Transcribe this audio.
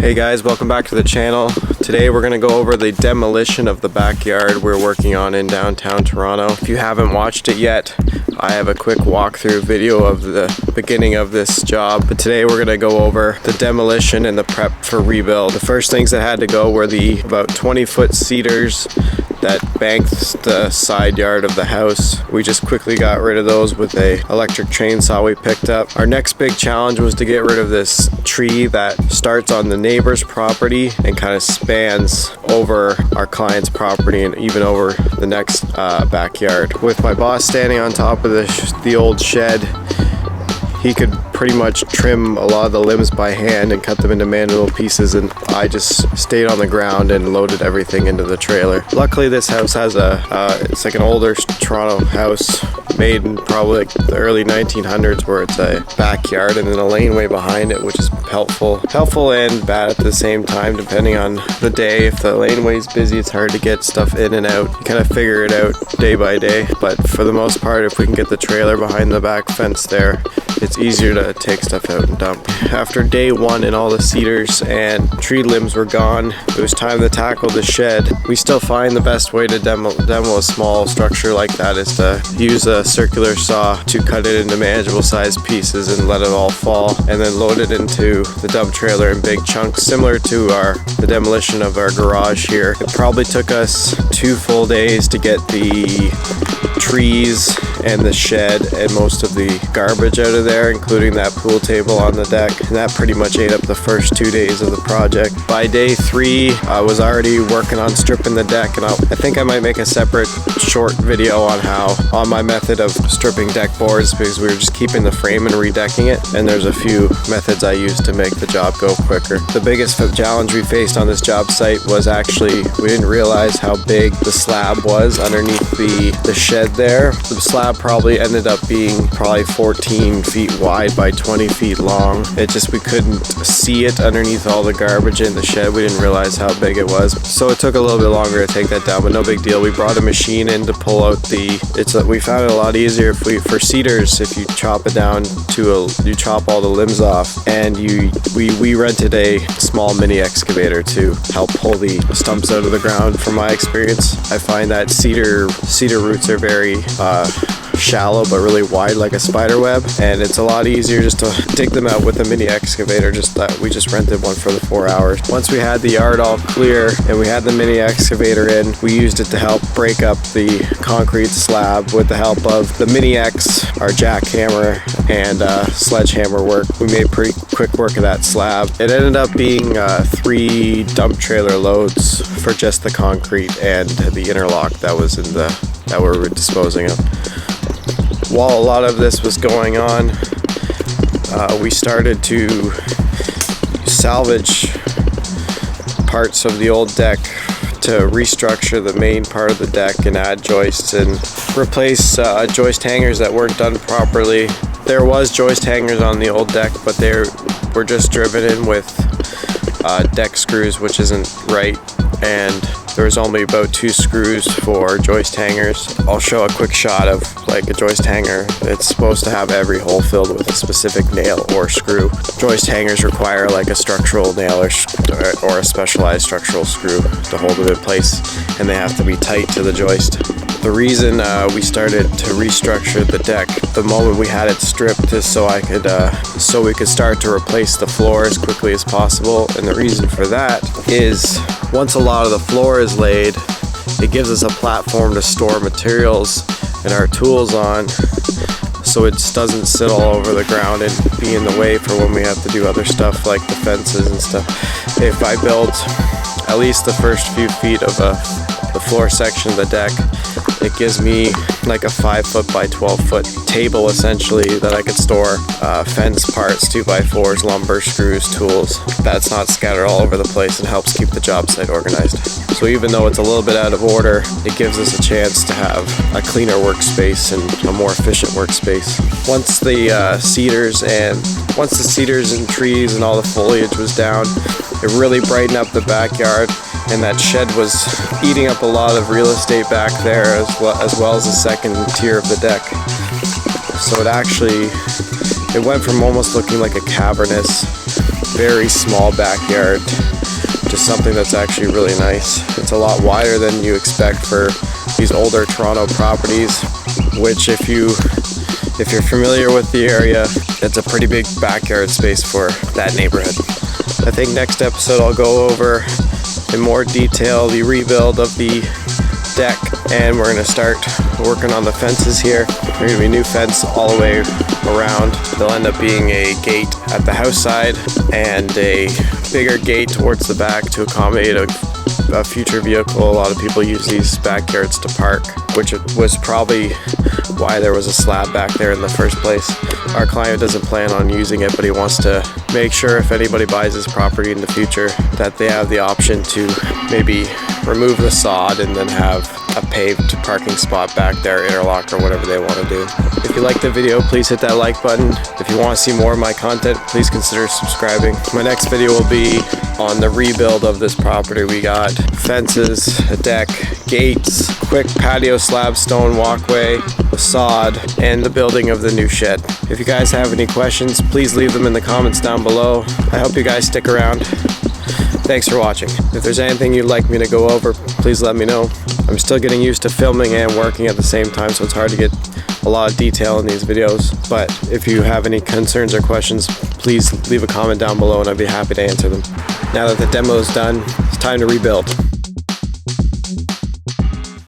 Hey guys, welcome back to the channel. Today we're going to go over the demolition of the backyard we're working on in downtown Toronto. If you haven't watched it yet, I have a quick walkthrough video of the beginning of this job. But today we're going to go over the demolition and the prep for rebuild. The first things that had to go were the about 20-foot cedars that banked the side yard of the house. We just quickly got rid of those with a electric chainsaw we picked up. Our next big challenge was to get rid of this tree that starts on the neighbor's property and kind of spans over our client's property and even over the next backyard. With my boss standing on top of the old shed, he could pretty much trim a lot of the limbs by hand and cut them into manageable pieces, and I just stayed on the ground and loaded everything into the trailer. Luckily this house has it's like an older Toronto house made in probably like the early 1900s, where it's a backyard and then a laneway behind it, which is helpful and bad at the same time depending on the day. If the laneway's busy, it's hard to get stuff in and out. You kind of figure it out day by day, but for the most part, if we can get the trailer behind the back fence there, it's easier to take stuff out and dump. After day one and all the cedars and tree limbs were gone, it was time to tackle the shed. We still find the best way to demo a small structure like that is to use a circular saw to cut it into manageable sized pieces and let it all fall, and then load it into the dump trailer in big chunks, similar to the demolition of our garage here. It probably took us 2 full days to get the trees and the shed and most of the garbage out of there, including that pool table on the deck, and that pretty much ate up the first 2 days of the project. By day 3, I was already working on stripping the deck, and I think I might make a separate short video on my method of stripping deck boards, because we were just keeping the frame and redecking it, and there's a few methods I used to make the job go quicker. The biggest challenge we faced on this job site was actually we didn't realize how big the slab was underneath the shed there. The slab probably ended up being 14 feet wide by 20 feet long. We couldn't see it underneath all the garbage in the shed. We didn't realize how big it was, so it took a little bit longer to take that down, but no big deal. We brought a machine in to pull out we found it a lot easier for cedars, if you chop it down you chop all the limbs off, and we rented a small mini excavator to help pull the stumps out of the ground. From my experience, I find that cedar roots are very shallow but really wide, like a spider web, and it's a lot easier just to dig them out with a mini excavator. We just rented one for the 4 hours. Once we had the yard all clear and we had the mini excavator in, we used it to help break up the concrete slab with the help of the mini X, our jackhammer, and sledgehammer work. We made pretty quick work of that slab. It ended up being 3 dump trailer loads for just the concrete and the interlock that we were disposing of. While a lot of this was going on, we started to salvage parts of the old deck to restructure the main part of the deck and add joists and replace joist hangers that weren't done properly. There was joist hangers on the old deck, but they were just driven in with deck screws, which isn't right, and there was only about 2 screws for joist hangers. I'll show a quick shot of like a joist hanger. It's supposed to have every hole filled with a specific nail or screw. Joist hangers require like a structural nail or a specialized structural screw to hold it in place, and they have to be tight to the joist. The reason we started to restructure the deck the moment we had it stripped is so we could start to replace the floor as quickly as possible. And the reason for that is once a lot of the floor is laid, it gives us a platform to store materials and our tools on, so it just doesn't sit all over the ground and be in the way for when we have to do other stuff like the fences and stuff. If I built at least the first few feet of the floor section of the deck, it gives me like a 5-foot by 12-foot table essentially that I could store fence parts, 2x4s, lumber, screws, tools. That's not scattered all over the place and helps keep the job site organized. So even though it's a little bit out of order, it gives us a chance to have a cleaner workspace and a more efficient workspace. Once the cedars and trees and all the foliage was down, it really brightened up the backyard, and that shed was eating up a lot of real estate back there as well as the second tier of the deck. So it went from almost looking like a cavernous very small backyard to something that's actually really nice. It's a lot wider than you expect for these older Toronto properties, which if you're familiar with the area, it's a pretty big backyard space for that neighborhood. I think next episode I'll go over in more detail the rebuild of the deck, and we're gonna start working on the fences here. There's gonna be a new fence all the way around. There'll end up being a gate at the house side and a bigger gate towards the back to accommodate a future vehicle. A lot of people use these backyards to park, which was probably why there was a slab back there in the first place. Our client doesn't plan on using it, but he wants to make sure if anybody buys this property in the future that they have the option to maybe remove the sod and then have a paved parking spot back there, interlock, or whatever they want to do. If you like the video, please hit that like button. If you want to see more of my content, please consider subscribing. My next video will be on the rebuild of this property. We got fences, a deck, gates, quick patio slab stone walkway, a sod, and the building of the new shed. If you guys have any questions, please leave them in the comments down below. I hope you guys stick around. Thanks for watching. If there's anything you'd like me to go over, please let me know. I'm still getting used to filming and working at the same time, so it's hard to get a lot of detail in these videos. But if you have any concerns or questions, please leave a comment down below and I'd be happy to answer them. Now that the demo is done, it's time to rebuild.